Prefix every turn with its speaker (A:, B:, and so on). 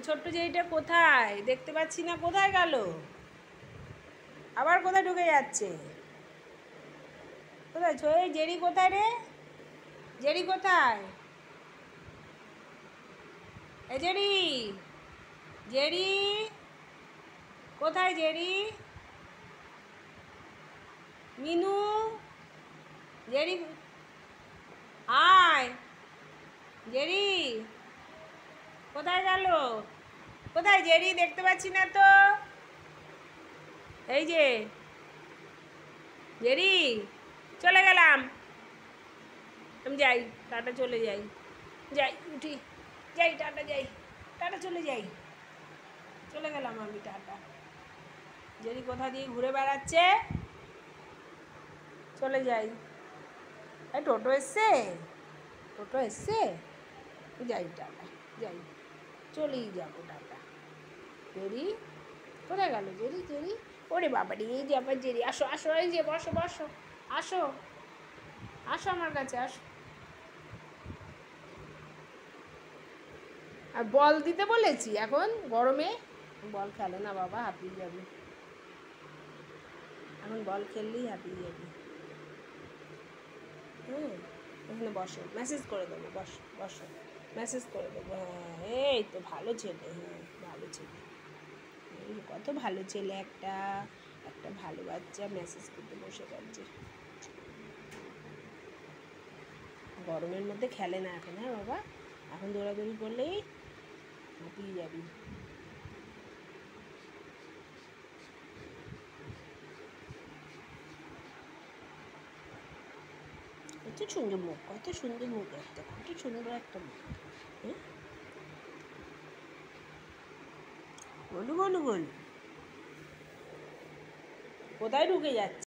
A: ছোট্ট জেরিটা কোথায় দেখতে পাচ্ছি না, কোথায় গেল? আবার কোথায় ঢুকে যাচ্ছে? কোথায় এই জেরি কোথায় রে? জেরি কোথায়? এ জেরি, জেরি কোথায়? জেরি, মিনু, জেরি আয়, জেরি কোথায় গেল? কোথায় জেরি দেখতে পাচ্ছি না তো। এই যে জেরি, চলে গেলাম আমি, যাই টাটা, চলে যাই, যাই উঠি, যাই টাটা, যাই টাটা, চলে যাই, চলে গেলাম আমি, টাটা। জেরি কোথা দিয়ে ঘুরে বেড়াচ্ছে, চলে যাই। এই টোটো এসছে, টোটো এসছে, যাই টাটা, যাই, চলেই যাবো, টাটা। জেরি কোথায় গেল? জেরি, জেরি, ওরে বাবা রে, এই যে আবার জেরি, আসো আসো, এই যে বসো বসো, আসো আসো আমার কাছে, আসো। আর বল দিতে বলেছি, এখন গরমে বল খেলে না বাবা, হাঁপিয়ে যাবে, এখন বল খেললেই হাঁপিয়ে যাবে। এখানে বসো, মেসেজ করে দেবো, বসো বসো, মেসেজ করে দেবো। হ্যাঁ এই তো ভালো ছেলে, হ্যাঁ ভালো ছেলে, কত ভালো ছেলে, একটা একটা ভালো বাচ্চা মেসেজ করতে বসে যাচ্ছে। গরমের মধ্যে খেলে না এখন, হ্যাঁ বাবা, এখন দৌড়াদৌড়ি করলেই হাঁপিয়ে যাবি। কত সুন্দর মুখ, কত সুন্দর মুখ, একটা কত সুন্দর একটা মুখ, হ্যাঁ বলু বলু বলু, কোথায় ঢুকে যাচ্ছে?